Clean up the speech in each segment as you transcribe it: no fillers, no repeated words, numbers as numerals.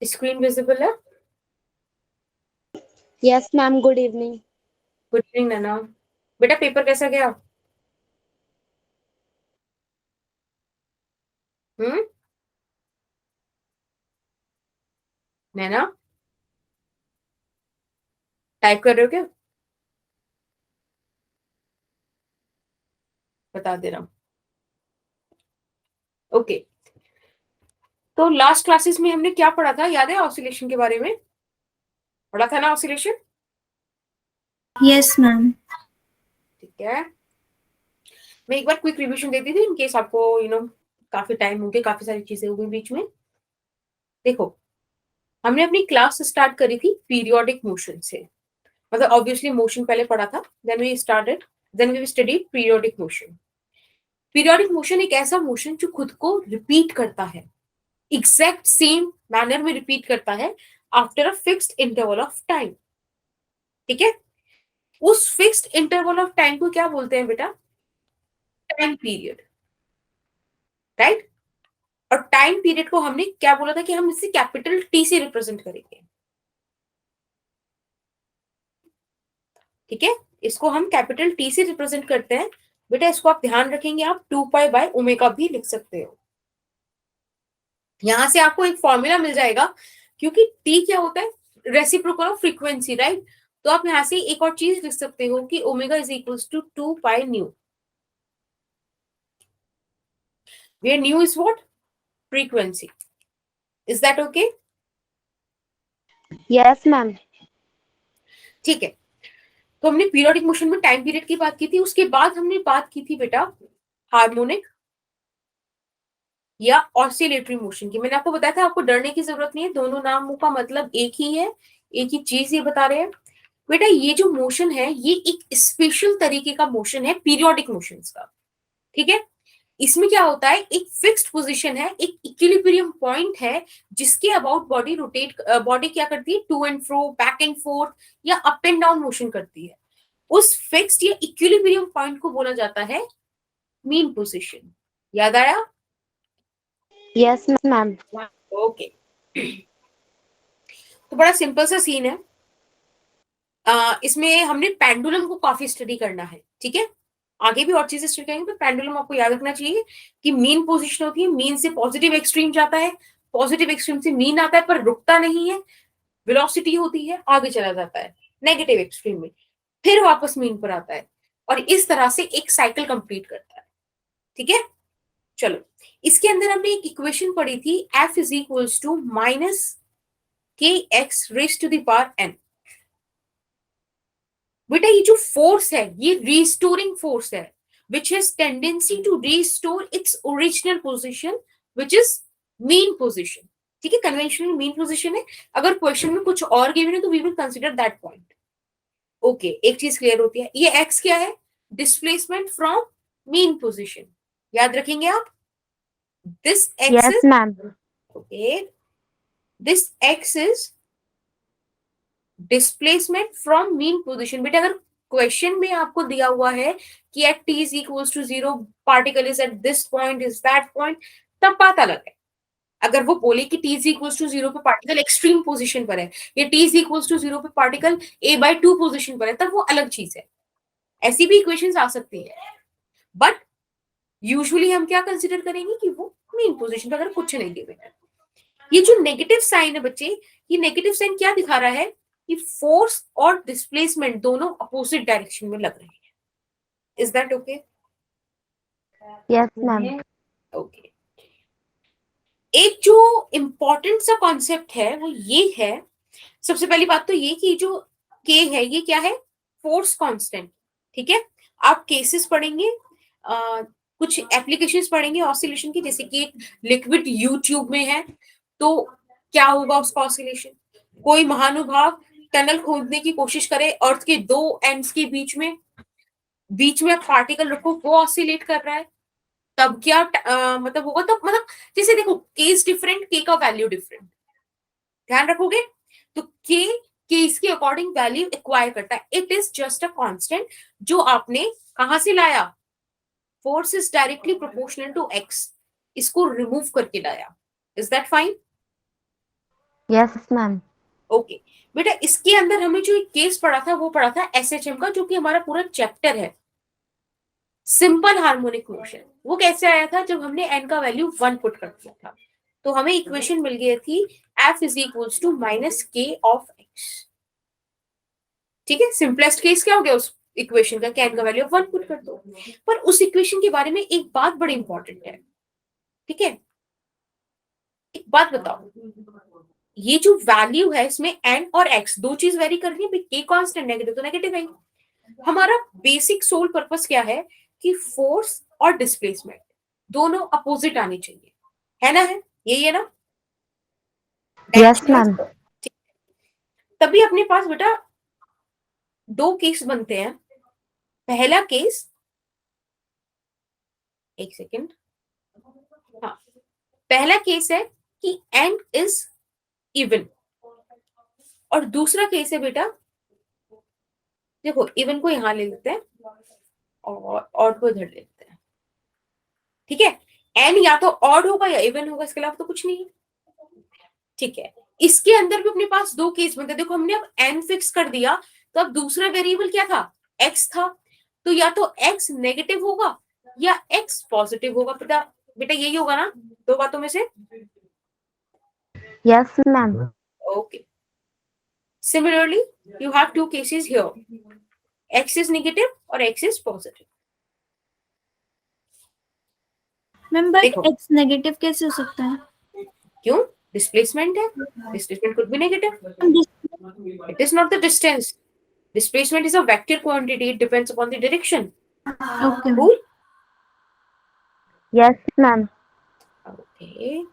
Screen visible है? Yes ma'am, good evening. Good evening Naina. बेटा paper कैसा गया? हम्म। नैना टाइप कर रहे हो क्या? बता दे रहा हूँ। ओके। तो लास्ट क्लासेस में हमने क्या पढ़ा था, याद है? ऑसिलेशन के बारे में पढ़ा था ना, ऑसिलेशन। Yes ma'am. ठीक है, मैं एक बार क्विक रिवीजन देती थी इन केस आपको काफी टाइम हो गया, काफी सारी चीजें हो गई बीच में। देखो, हमने अपनी क्लास स्टार्ट करी थी पीरियोडिक मोशन से। मतलब ऑब्वियसली मोशन पहले पढ़ा था, then we studied periodic motion. Periodic motion एक ऐसा मोशन जो खुद को रिपीट करता है, एग्जैक्ट सेम मैनर में रिपीट करता है after a fixed interval of time. ठीक है, उस फिक्स्ड इंटरवल ऑफ टाइम को क्या बोलते हैं बेटा? Time period, right. और टाइम पीरियड को हमने क्या बोला था कि हम इसे कैपिटल टी से रिप्रेजेंट करेंगे। ठीक है, इसको हम कैपिटल टी से रिप्रेजेंट करते हैं। बेटा इसको आप ध्यान रखेंगे, आप 2 पाई/ओमेगा भी लिख सकते हो। यहां से आपको एक फॉर्मूला मिल जाएगा, क्योंकि टी क्या होता है? Reciprocal of frequency, right. तो आप यहां से एक और चीज लिख सकते हो कि omega is equals to 2 pi nu, where nu is what? Frequency. Is that okay? Yes ma'am. ठीक है, तो हमने पीरियोडिक मोशन में टाइम पीरियड की बात की थी, उसके बाद हमने बात की थी बेटा हार्मोनिक या ऑसिलेटरी मोशन की। मैंने आपको बताया था आपको डरने की जरूरत नहीं है, दोनों नामों का मतलब एक ही है, एक ही चीज ये बता रहे हैं। बेटा ये जो मोशन है ये एक स्पेशल तरीके का मोशन है पीरियोडिक मोशंस का। ठीक है, इसमें क्या होता है, एक फिक्स्ड पोजीशन है, एक इक्विलिब्रियम पॉइंट है जिसके अबाउट बॉडी रोटेट, बॉडी क्या करती है? To and fro, back and forth या अप एंड डाउन मोशन करती है। उस फिक्स्ड या इक्विलिब्रियम पॉइंट को बोला जाता है मीन पोजीशन। याद आया? Yes ma'am. ओके। तो बड़ा सिंपल सा सीन है। इसमें हमने पेंडुलम को काफी स्टडी करना है। ठीक है, आगे भी और चीजें स्टडी करेंगे, तो पेंडुलम आपको याद रखना चाहिए कि मीन पोजीशन होती है, मीन से पॉजिटिव एक्सट्रीम जाता है, पॉजिटिव एक्सट्रीम से मीन आता है पर रुकता नहीं है, वेलोसिटी होती है, आगे चला जाता है नेगेटिव एक्सट्रीम में, फिर वापस मीन पर आता है, और इस तरह से एक साइकिल कंप्लीट करता है। ठीक है, चलो, इसके अंदर हमने एक इक्वेशन पढ़ी थी, F is equals to minus K X raise to the power N. बेटा ये जो फोर्स है ये रिस्टोरिंग फोर्स है, which has tendency to restore its original position, which is mean position. ठीक है, कन्वेंशनल मीन पोजीशन है। अगर क्वेश्चन में कुछ और गिवन है तो we will consider that point. Okay, एक चीज क्लियर होती है, ये एक्स क्या है? Displacement from mean position. याद रखेंगे आप, this X yes is, ma'am. Okay, this X is displacement from mean position. बेटा अगर क्वेश्चन में आपको दिया हुआ है कि at T is equals to 0 particle is at this point, is that point, तब बात अलग है। अगर वो बोले कि टी इज इक्वल्स टू 0 पे पार्टिकल एक्सट्रीम पोजीशन पर है, या टी इज इक्वल्स टू 0 पे पार्टिकल a/2 पोजीशन पर है, तब वो अलग चीज है। ऐसी भी इक्वेशंस आ सकती है, बट यूजुअली हम क्या कंसिडर करेंगे कि वो मीन पोजीशन पर अगर कुछ नहीं गिवन है। ये जो नेगेटिव साइन है बच्चे, ये नेगेटिव साइन क्या दिखा रहा है कि फोर्स और डिस्प्लेसमेंट दोनों अपोजिट डायरेक्शन में लग रहे हैं। Is that okay? Yes ma'am. Okay, एक जो इंपॉर्टेंट सा कॉन्सेप्ट है वो ये है, सबसे पहली बात तो ये कि जो के है ये क्या है? Force constant. ठीक है, आप केसेस पढ़ेंगे, कुछ एप्लीकेशंस पढ़ेंगे ऑसिलेशन की, जैसे कि एक लिक्विड यूट्यूब में है तो क्या होगा उसका ऑसिलेशन। कोई महानुभाव टनल खोदने की कोशिश करे अर्थ के दो एंड्स के बीच में पार्टिकल रखो, वो ऑसिलेट कर रहा है, तब क्या मतलब होगा? तब मतलब जैसे देखो, केस डिफरेंट, के का वैल्यू डिफरेंट, ध्यान रखोगे। तो केस के अकॉर्डिंग वैल्यू एक्वायर करता है। It is just a constant जो आपने कहां से लाया? Force is directly proportional to X, इसको रिमूव करके लाया। Is that fine? Yes, ma'am. Okay बेटा, इसके अंदर हमें जो एक केस पढ़ा था वो पढ़ा था एसएचएम का, जो कि हमारा पूरा चैप्टर है, सिंपल हार्मोनिक मोशन। वो कैसे आया था? जब हमने एन का वैल्यू 1 पुट कर दिया था, तो हमें इक्वेशन मिल गई थी F is equals to minus K of X. ठीक है, सिंपलेस्ट केस क्या हो गया उस इक्वेशन का? एन का वैल्यू 1 पुट कर दो। पर उस इक्वेशन के बारे में एक बात बड़ी इंपॉर्टेंट है, ठीक है? एक बात बताओ, ये जो वैल्यू है इसमें एन और एक्स दो चीज वेरी कर रही है, के कांस्टेंट, नेगेटिव तो नेगेटिव है। हमारा बेसिक सोल पर्पस क्या है कि फोर्स और डिस्प्लेसमेंट दोनों अपोजिट आनी चाहिए, है ना? है यही है ना? Yes, ma'am. तभी अपने पास बेटा दो केस बनते हैं। पहला केस, एक सेकेंड, हाँ, पहला केस है कि एन इज इवन, और दूसरा केस है बेटा, देखो इवन को यहां ले लेते हैं और ऑड को इधर ले लेते हैं, ठीक है? एन या तो ऑड होगा या इवन होगा, इसके अलावा तो कुछ नहीं है, ठीक है? इसके अंदर भी अपने पास दो केस बनते हैं। देखो हमने अब एन फिक्स कर दिया, तो अब दूसरा वेरिएबल क्या था? एक्स था। तो या तो एक्स नेगेटिव होगा या एक्स पॉजिटिव होगा। बेटा बेटा यही होगा ना दो बातों में से? Yes, ma'am. Okay, similarly you have two cases here, X is negative और X is positive. Ma'am but देखो एक्स नेगेटिव कैसे हो सकता है? क्यों? डिस्प्लेसमेंट है, displacement could be negative, it is not the distance. Displacement is a vector quantity. It depends upon the direction. Okay. Cool? Yes, ma'am. Okay.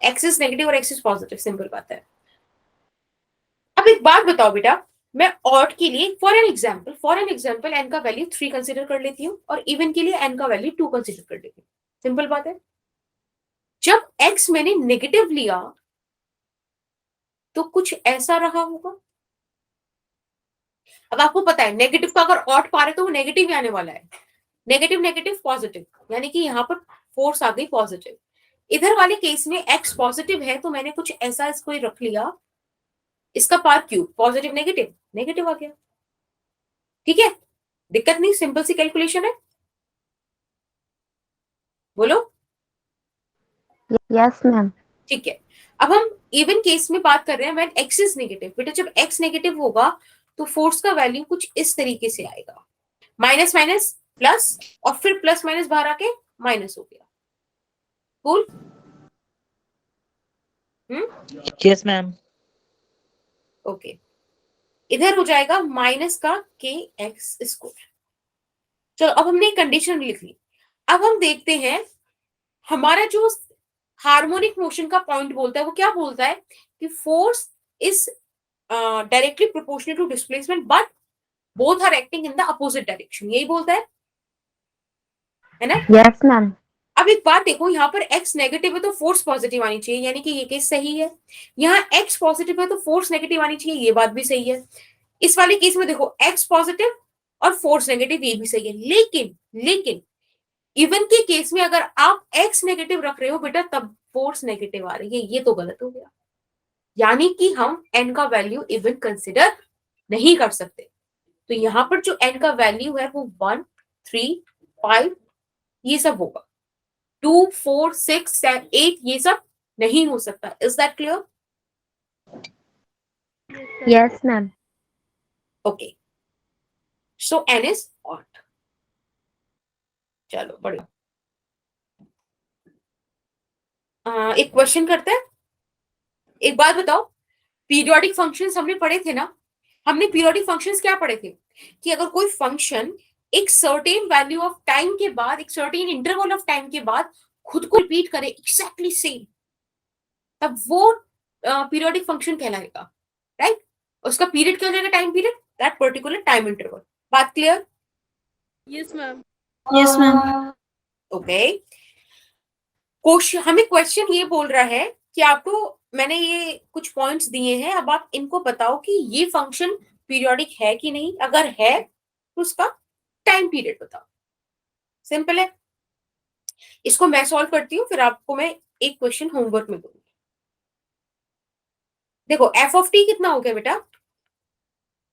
X is negative और X is positive. Simple बात है। अब एक बात बताओ बेटा, मैं odd के लिए फॉर एन एग्जाम्पल एन का वैल्यू 3 कंसिडर कर लेती हूँ और इवन के लिए एन का वैल्यू 2 कंसिडर कर लेती हूँ। सिंपल बात है। जब एक्स मैंने नेगेटिव लिया तो कुछ ऐसा रहा होगा। अब आपको पता है नेगेटिव का अगर ऑड पा रहे तो वो नेगेटिव ही आने वाला है। नेगेटिव नेगेटिव पॉजिटिव, यानी कि यहाँ पर फोर्स आ गई पॉजिटिव। इधर वाले केस में एक्स पॉजिटिव है तो मैंने कुछ ऐसा इसको रख लिया, इसका पार क्यूब, पॉजिटिव नेगेटिव नेगेटिव आ गया। ठीक है, दिक्कत नहीं, सिंपल सी कैलकुलेशन है। बोलो। Yes, ma'am. ठीक है, अब हम इवन केस में बात कर रहे हैं, व्हेन एक्स इज नेगेटिव। बेटा जब एक्स नेगेटिव होगा तो फोर्स का वैल्यू कुछ इस तरीके से आएगा, माइनस माइनस प्लस, और फिर प्लस माइनस बाहर आके माइनस हो गया। कूल? Yes ma'am. ओके, इधर हो जाएगा माइनस का के एक्स स्क्वायर। चलो अब हमने कंडीशन लिख ली। अब हम देखते हैं हमारा जो हार्मोनिक मोशन का पॉइंट बोलता है वो क्या बोलता है कि force is directly proportional to displacement but both are acting in the opposite direction, यही बोलता है ना? Yes, ma'am. अब एक बात देखो, यहाँ पर x नेगेटिव है तो फोर्स पॉजिटिव आनी चाहिए, यानी कि ये केस सही है। यहाँ x पॉजिटिव है तो फोर्स नेगेटिव आनी चाहिए, ये बात भी सही है। इस वाले केस में देखो x पॉजिटिव और फोर्स नेगेटिव, ये भी सही है। लेकिन इवन के केस में अगर आप x नेगेटिव रख रहे हो बेटा तब फोर्स नेगेटिव आ रही है, ये तो गलत हो गया। यानी कि हम n का वैल्यू इवन कंसिडर नहीं कर सकते। तो यहाँ पर जो n का वैल्यू है वो 1, 3, 5 ये सब होगा, 2, 4, 6, 7, 8 ये सब नहीं हो सकता। Is that clear? Yes, ma'am. Okay, so n is odd. चलो बढ़िया। एक क्वेश्चन करते हैं। एक बात बताओ, पीरियोडिक फंक्शंस हमने पढ़े थे ना? हमने पीरियोडिक फंक्शंस क्या पढ़े थे कि अगर कोई फंक्शन एक सर्टेन वैल्यू ऑफ टाइम के बाद, एक सर्टेन इंटरवल ऑफ टाइम के बाद खुद को रिपीट करे एग्जैक्टली सेम, तब वो पीरियोडिक फंक्शन कहलाएगा, राइट? उसका पीरियड क्या हो जाएगा? Time period, that particular time interval. बात clear? Yes, ma'am. Yes, ma'am. Okay, हमें क्वेश्चन ये बोल रहा है कि आपको मैंने ये कुछ पॉइंट्स दिए हैं, अब आप इनको बताओ कि ये फंक्शन पीरियोडिक है कि नहीं। अगर है तो उसका टाइम पीरियड बताओ। सिंपल है। इसको मैं सॉल्व करती हूँ, फिर आपको मैं एक क्वेश्चन होमवर्क में दूंगी। देखो एफ ऑफ टी कितना हो गया बेटा,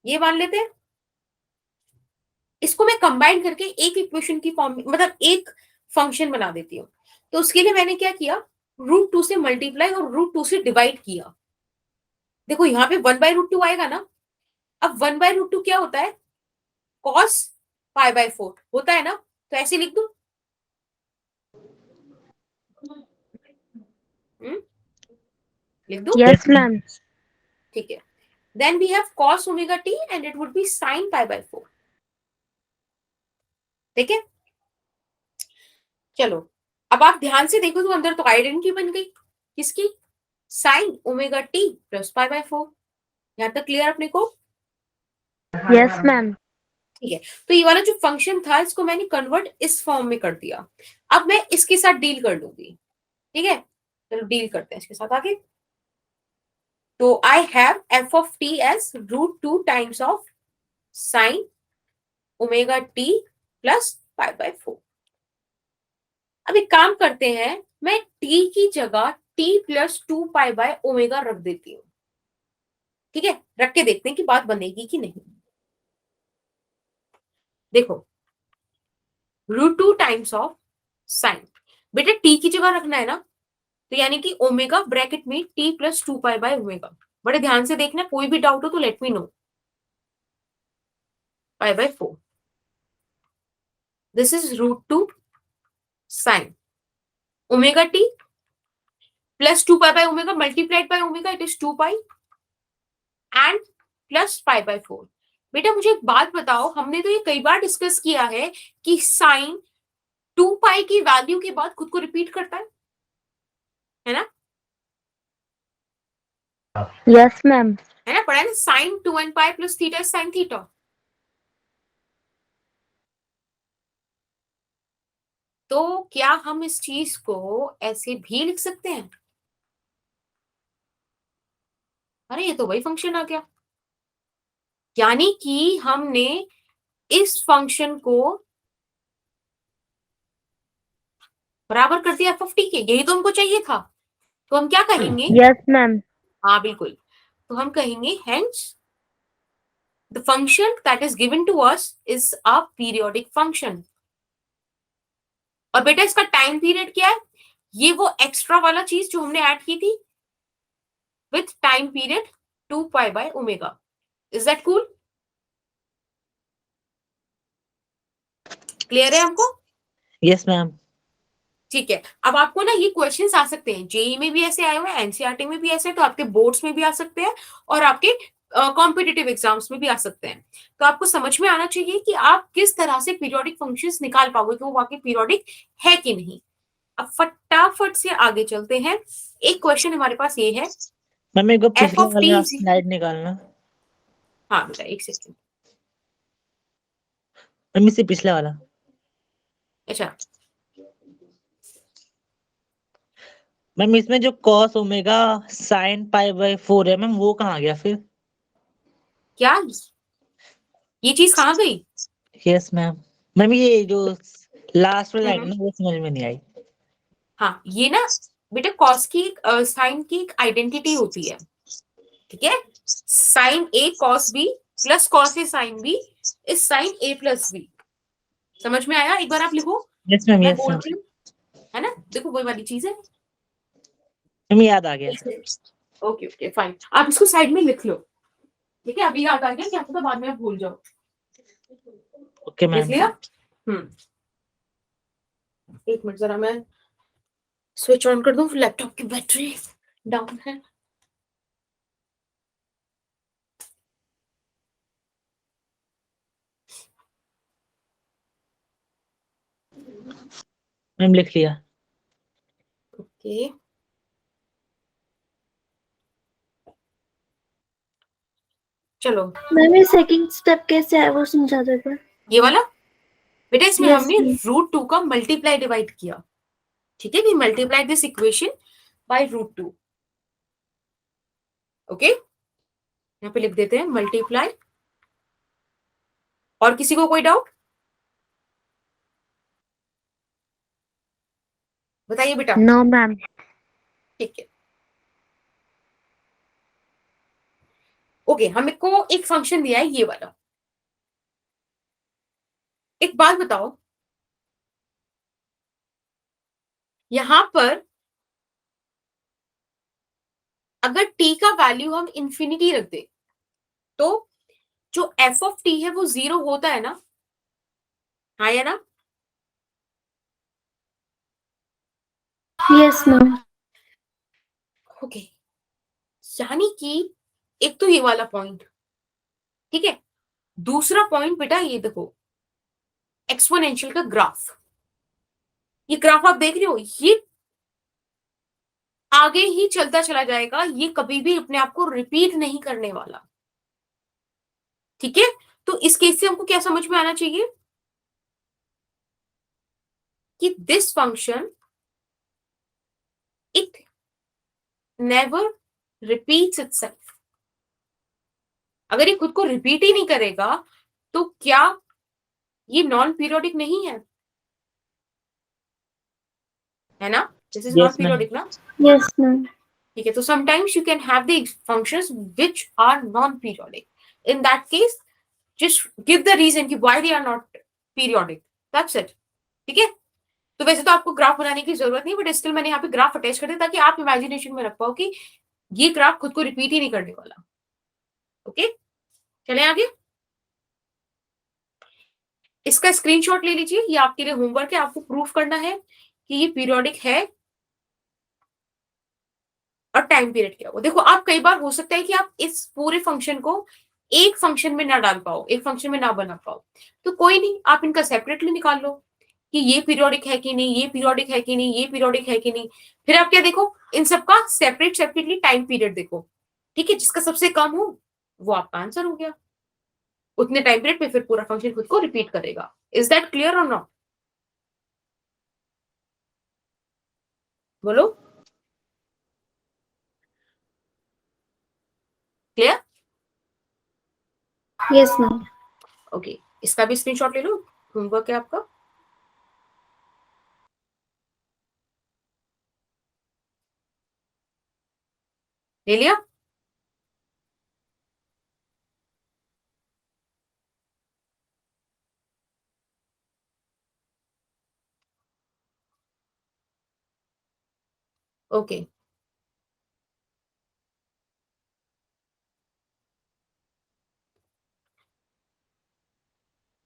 ये मान लेते हैं। इसको मैं कंबाइन करके एक इक्वेशन की फॉर्म, मतलब एक फंक्शन बना देती हूँ। तो उसके लिए मैंने क्या किया, √2 से मल्टीप्लाई और √2 से डिवाइड किया। देखो यहाँ पे 1/√2 आएगा ना। अब 1/√2 क्या होता है, कॉस π/4 होता है ना, तो ऐसे लिख दूं। लिख दूं, Yes, ma'am. ठीक है। Then we have cos omega T and it would be sin π/4। ठीक है, चलो अब आप ध्यान से देखो तो अंदर तो आइडेंटिटी बन गई किसकी, sin ओमेगा टी प्लस π/4। यहां तक क्लियर अपने को। Yes, ma'am. ठीक है, तो ये वाला जो फंक्शन था इसको मैंने कन्वर्ट इस फॉर्म में कर दिया। अब मैं इसके साथ डील कर लूंगी। ठीक है, चलो डील करते हैं इसके साथ आगे। तो I have F of T as √2 times of sine omega T plus π/4। अब एक काम करते हैं, मैं t की जगह t प्लस 2π/ओमेगा रख देती हूँ। ठीक है, रख के देखते हैं कि बात बनेगी कि नहीं। देखो √2 टाइम्स ऑफ साइन, बेटा t की जगह रखना है ना, तो यानी कि ओमेगा ब्रैकेट में t प्लस 2π/ओमेगा। बड़े ध्यान से देखना, कोई भी डाउट हो तो let me know. π/4, this is √2 sine omega T plus 2π/ओमेगा multiplied by omega, it is 2π and plus π/4। बेटा मुझे एक बात बताओ, हमने तो ये कई बार डिस्कस किया है कि साइन 2π की वैल्यू के बाद खुद को रिपीट करता है ना। Yes, ma'am. है ना, पढ़ा है ना, sine 2nπ plus theta sine theta. तो क्या हम इस चीज को ऐसे भी लिख सकते हैं, अरे ये तो वही फंक्शन आ गया। यानी कि हमने इस फंक्शन को बराबर कर दिया एफ ऑफ टी के, यही तो हमको चाहिए था। तो हम क्या कहेंगे, Yes, ma'am. हाँ बिल्कुल, तो हम कहेंगे hence the function that is given to us is a periodic function. और बेटा इसका टाइम पीरियड क्या है, ये वो एक्स्ट्रा वाला चीज जो हमने ऐड की थी विथ टाइम पीरियड 2π/ओमेगा। इज दैट कूल, क्लियर है हमको। Yes, ma'am. ठीक है, अब आपको ना ये क्वेश्चंस आ सकते हैं, जेई में भी ऐसे आए हुए हैं, एनसीईआरटी में भी ऐसे, तो आपके बोर्ड्स में भी आ सकते हैं और आपके कॉम्पिटिटिव एग्जाम्स में भी आ सकते हैं। तो आपको समझ में आना चाहिए कि आप किस तरह से पीरियोडिक फंक्शंस निकाल पाओगे कि वो वाकई पीरियोडिक है कि नहीं। अब फटाफट से आगे चलते हैं। एक क्वेश्चन हमारे पास ये है, मैम एक बार एफ पिछला ऑफ टी। वाला स्लाइड निकालना। हाँ बेटा एक सेकंड। मैम इससे पिछला वाला। अच्छा, मैम इसमें जो cos ओमेगा sin π/4 है मैम, वो कहाँ गया फिर? क्या ये चीज कहाँ गई। Yes ma'am. मैम ये जो लास्ट वाला लाइन हम्म, ना, वो समझ में नहीं आई। हाँ ये ना बेटा कॉस की साइन की एक आइडेंटिटी होती है। ठीक है, sine A cos B plus cos A sine B is sine A plus B. समझ में आया, एक बार आप लिखो, यस मैम, मैं यस बोल मैम। रही हूँ, है ना, देखो वही वाली चीज है। मैम याद आ गया। ओके ओके फाइन, आप इसको साइड में लिख लो। ठीक है, अभी याद आ गया, क्या पता बाद में आप भूल जाओ। ओके लिख मैम। लिया। एक मिनट जरा मैं स्विच ऑन कर दूं, लैपटॉप की बैटरी डाउन है। मैम लिख लिया। ओके, चलो मैम ये सेकंड स्टेप कैसे है वो समझा देते। ये वाला बेटा, इसमें यस हमने मैम। √2 का मल्टीप्लाई डिवाइड किया। ठीक है, we multiply this equation by √2। Okay, यहाँ पे लिख देते हैं मल्टीप्लाई। और किसी को कोई डाउट बताइए बेटा। No ma'am. ठीक है, ओके, हमें को एक फंक्शन दिया है ये वाला। एक बात बताओ, यहां पर अगर t का वैल्यू हम इंफिनिटी रख दे तो जो f ऑफ t है वो 0 होता है ना? हाँ या ना? Yes ma'am. ओके, यानी कि एक तो ये वाला पॉइंट, ठीक है। दूसरा पॉइंट बेटा ये देखो, एक्सपोनेंशियल का ग्राफ। ये ग्राफ आप देख रहे हो, ये आगे ही चलता चला जाएगा, ये कभी भी अपने आप को रिपीट नहीं करने वाला, ठीक है। तो इस केस से हमको क्या समझ में आना चाहिए कि this function it never repeats itself. अगर ये खुद को रिपीट ही नहीं करेगा तो क्या ये नॉन पीरियोडिक नहीं है? है ना? This is non Yes, ma'am. Periodic ना? Yes ma'am. ठीक है, तो sometimes you can have the functions which are non periodic. In that case just give the reason कि why they are not periodic, that's it, ठीक है। तो वैसे तो आपको ग्राफ बनाने की जरूरत नहीं, बट स्टिल मैंने यहाँ पे ग्राफ अटैच कर दिया ताकि आप इमेजिनेशन में रख पाओ कि ये ग्राफ खुद को रिपीट ही नहीं करने वाला। ओके, चले आगे। इसका स्क्रीनशॉट ले लीजिए, ये आपके लिए होमवर्क है, आपको प्रूफ करना है कि ये पीरियोडिक है और टाइम पीरियड क्या हो। देखो, आप कई बार हो सकता है कि आप इस पूरे फंक्शन को एक फंक्शन में ना डाल पाओ, एक फंक्शन में ना बना पाओ, तो कोई नहीं, आप इनका सेपरेटली निकाल लो कि ये पीरियोडिक है कि नहीं, ये पीरियोडिक है कि नहीं, ये पीरियोडिक है कि नहीं। फिर आप क्या देखो, इन सबका सेपरेटली टाइम पीरियड देखो, ठीक है। जिसका सबसे कम हो वो आपका आंसर हो गया। उतने टाइम पीरियड पे फिर पूरा फंक्शन खुद को रिपीट करेगा। इज दैट क्लियर और नॉट? बोलो, क्लियर? Yes ma'am. ओके, इसका भी स्क्रीनशॉट ले लो, होमवर्क है आपका। ले लिया? ओके,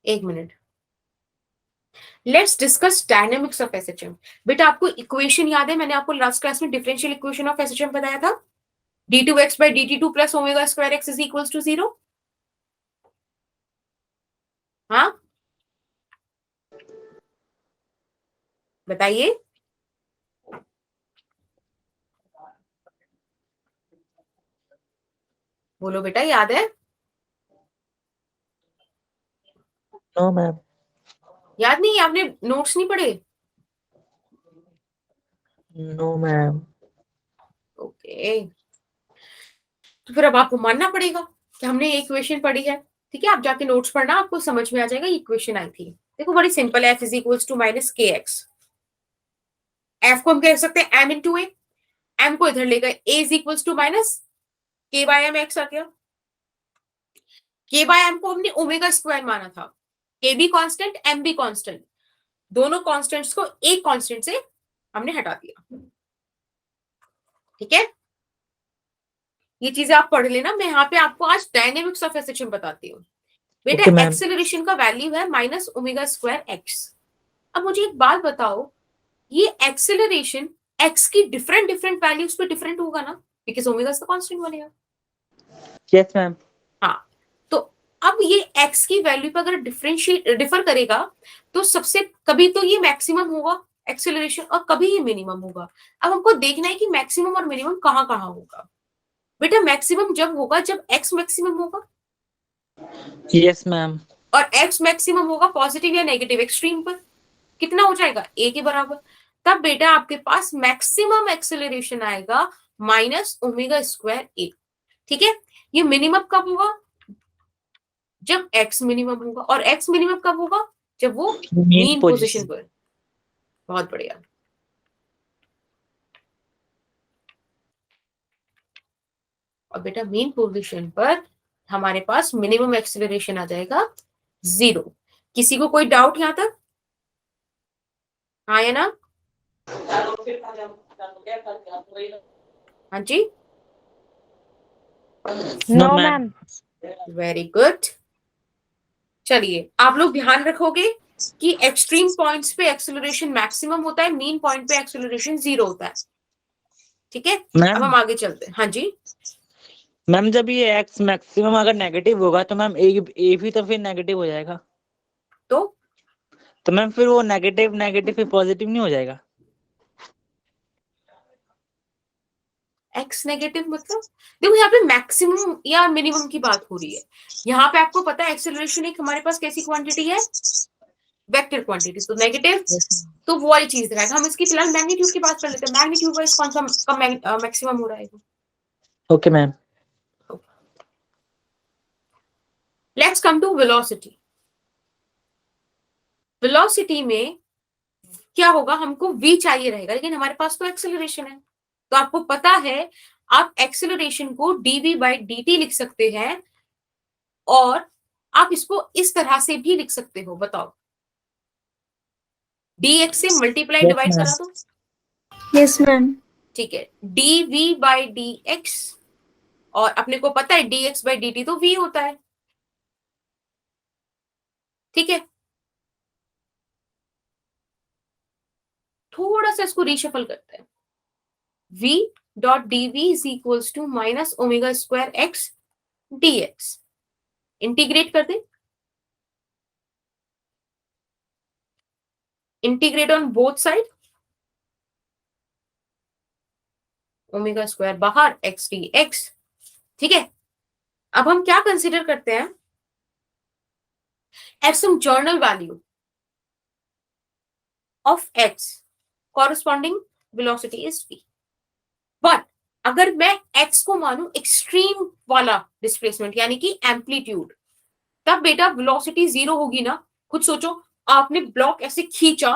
एक minute, let's discuss dynamics of SHM. बेटा आपको इक्वेशन याद है? मैंने आपको लास्ट क्लास में डिफरेंशियल इक्वेशन ऑफ एसएचएम बताया था, d2x by dt2 plus omega square x is equals to 0। हाँ, बताइए। बोलो बेटा, याद है? No, ma'am. याद नहीं? आपने नोट्स नहीं पढ़े? No, ma'am. ओके, तो फिर अब आपको मानना पड़ेगा कि हमने ये इक्वेशन पढ़ी है, ठीक है। आप जाके नोट्स पढ़ना, आपको समझ में आ जाएगा ये इक्वेशन आई थी। देखो, बड़ी सिंपल है, f is equals to minus K X. F को हम कह सकते हैं एम इंटू ए, एम को इधर लेकर ए इज इक्वल्स टू माइनस के बाय एम एक्स आ गया। के बाय एम को हमने ओमेगा स्क्वायर माना था, के भी कांस्टेंट एम भी कांस्टेंट, दोनों कांस्टेंट्स को एक कांस्टेंट से हमने हटा दिया, ठीक है। ये चीजें आप पढ़ लेना, मैं यहाँ पे आपको आज डायनेमिक्स ऑफ एसएचएम बताती हूँ। बेटा Okay, ma'am. एक्सेलरेशन का वैल्यू है माइनस ओमेगा स्क्वायर एक्स। अब मुझे एक बात बताओ, ये एक्सेलरेशन एक्स की डिफरेंट डिफरेंट वैल्यूज पे डिफरेंट होगा ना, बिकॉज ओमेगा तो कांस्टेंट बनेगा। Yes, ma'am. हाँ, तो अब ये x की वैल्यू पर अगर डिफर करेगा तो सबसे कभी तो ये मैक्सिमम होगा एक्सेलरेशन और कभी ये मिनिमम होगा। अब हमको देखना है कि मैक्सिमम और मिनिमम कहाँ कहाँ होगा। बेटा मैक्सिमम जब होगा जब x मैक्सिमम होगा, Yes, ma'am. और x मैक्सिमम होगा पॉजिटिव या नेगेटिव एक्सट्रीम पर, कितना हो जाएगा? a के बराबर। तब बेटा आपके पास मैक्सिमम एक्सेलरेशन आएगा माइनस ओमेगा स्क्वायर ए, ठीक है। ये मिनिमम कब होगा? जब x मिनिमम होगा, और x मिनिमम कब होगा? जब वो Mean मीन पोजीशन position. पर। बहुत बढ़िया। और बेटा मीन पोजीशन पर हमारे पास मिनिमम एक्सेलरेशन आ जाएगा 0। किसी को कोई डाउट यहां तक? हाँ या ना? हाँ जी, no No, ma'am. ma'am. Very good. चलिए, आप लोग ध्यान रखोगे कि एक्सट्रीम पॉइंट्स पे एक्सेलरेशन मैक्सिमम होता है, मीन पॉइंट पे एक्सेलरेशन 0 होता है। ठीक है, अब मैम हम आगे चलते हैं। हाँ जी, मैम जब ये एक्स मैक्सिमम अगर नेगेटिव होगा तो मैम ए भी तो फिर नेगेटिव हो जाएगा। तो मैम फिर वो नेगेटिव नेगेटिव फिर पॉजिटिव नहीं हो जाएगा? एक्स नेगेटिव मतलब, देखो यहाँ पे मैक्सिमम या मिनिमम की बात हो रही है। यहाँ पे आपको पता है एक्सेलरेशन एक हमारे पास कैसी क्वांटिटी है? Vector quantity. तो नेगेटिव तो वो वाली चीज रहेगा। हम इसकी फिलहाल मैग्नीट्यूड की बात कर लेते हैं। मैग्नीट्यूड वाइज कौन सा मैक्सिमम हो रहा है? Okay ma'am. Let's come to velocity. Velocity में क्या होगा? हमको v चाहिए रहेगा, लेकिन हमारे पास तो एक्सेलरेशन है। तो आपको पता है आप एक्सेलरेशन को dv बाई dt लिख सकते हैं, और आप इसको इस तरह से भी लिख सकते हो। बताओ, dx से मल्टीप्लाई यस डिवाइड मैम। करा दो। Yes ma'am. ठीक है, dv बाई dx, और अपने को पता है dx बाई dt तो v होता है। ठीक है, थोड़ा सा इसको रीशफल करते हैं। v dot dv is equals to minus omega square X dx। Integrate कर दे, integrate on both side, omega square बाहर, एक्स डी एक्स। ठीक है, अब हम क्या कंसिडर करते हैं? At some general value of X corresponding velocity is v। But अगर मैं एक्स को मानू एक्सट्रीम वाला डिस्प्लेसमेंट यानी कि एम्पलीट्यूड, तब बेटा वेलोसिटी 0 होगी ना। खुद सोचो, आपने ब्लॉक ऐसे खींचा,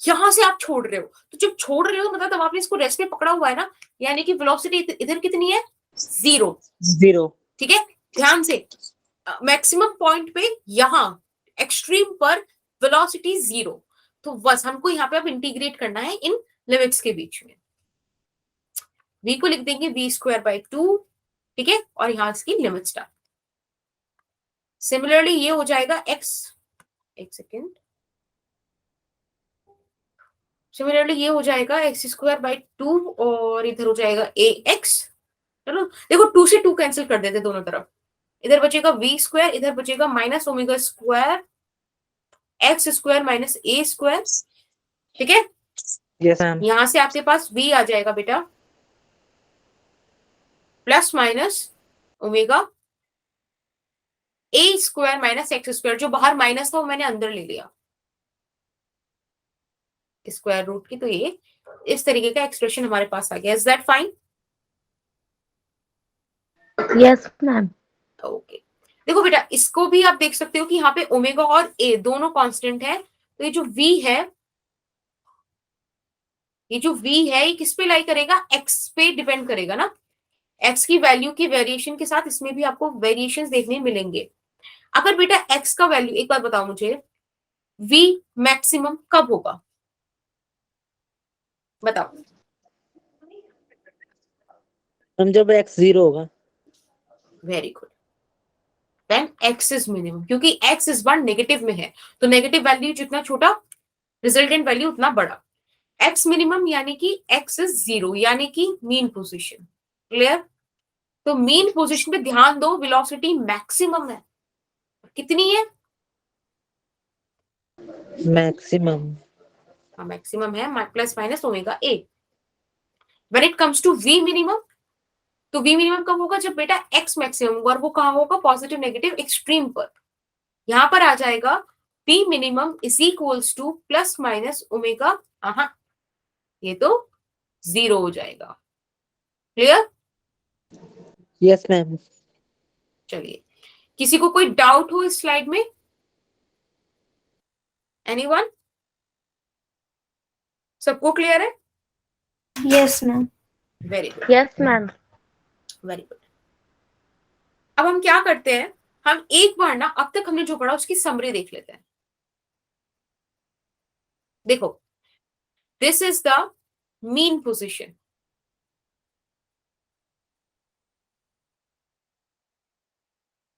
यहां से आप छोड़ रहे हो, तो जब छोड़ रहे हो मतलब तब आपने इसको रेस्ट में पकड़ा हुआ है ना, यानी कि वेलोसिटी इधर कितनी है? 0। 0। ठीक है, ध्यान से, मैक्सिमम पॉइंट पे यहां एक्सट्रीम पर वेलोसिटी 0। तो बस हमको यहाँ पे अब इंटीग्रेट करना है इन लिमिट्स के बीच में। v को लिख देंगे v स्क्वायर बाई 2। ठीक है, और यहां इसकी लिमिट्स डाल। सिमिलरली ये हो जाएगा x, एक सेकेंड, सिमिलरली ये हो जाएगा एक्स स्क्वायर बाई 2, और इधर हो जाएगा ए एक्स। चलो देखो, 2 से 2 कैंसिल कर देते दोनों तरफ। इधर बचेगा वी स्क्वायर, इधर बचेगा minus omega square X square minus A square. ठीक है, यस मैम। यहां से आपके पास v आ जाएगा बेटा प्लस माइनस ओमेगा ए स्क्वायर माइनस एक्स स्क्वायर। जो बाहर माइनस था वो मैंने अंदर ले लिया, स्क्वायर रूट की। तो ये इस तरीके का एक्सप्रेशन हमारे पास आ गया। Is that fine? Yes ma'am. Okay, देखो बेटा, इसको भी आप देख सकते हो कि यहाँ पे ओमेगा और ए दोनों कांस्टेंट है। तो ये जो v है, ये जो v है, ये किस पे लाई करेगा? x पे डिपेंड करेगा ना। x की वैल्यू की वेरिएशन के साथ इसमें भी आपको वेरिएशंस देखने मिलेंगे। अगर बेटा x का वैल्यू, एक बार बताओ मुझे, v मैक्सिमम कब होगा? बताओ। हम जब x 0 होगा। Very good, then x is minimum, क्योंकि x इज 1 नेगेटिव में है। तो नेगेटिव वैल्यू जितना छोटा, रिजल्टेंट वैल्यू उतना बड़ा। x मिनिमम यानी कि x इज 0, यानी कि मीन पोजीशन। क्लियर? तो मीन पोजीशन पे ध्यान दो, वेलोसिटी मैक्सिमम है। कितनी है? मैक्सिमम। मैक्सिमम है plus minus omega A. When it comes to v minimum, तो v मिनिमम कब होगा? जब बेटा x मैक्सिमम होगा, और वो कहां होगा? पॉजिटिव नेगेटिव एक्सट्रीम पर। यहां पर आ जाएगा p minimum is equals two plus minus omega, ये तो 0 हो जाएगा। क्लियर? Yes ma'am. चलिए, किसी को कोई डाउट हो इस स्लाइड में? एनीवन? सबको क्लियर है? Yes ma'am. Very good, yes ma'am. Very good. अब हम क्या करते हैं, हम एक बार ना अब तक हमने जो पढ़ा उसकी समरी देख लेते हैं। देखो, this is the mean position,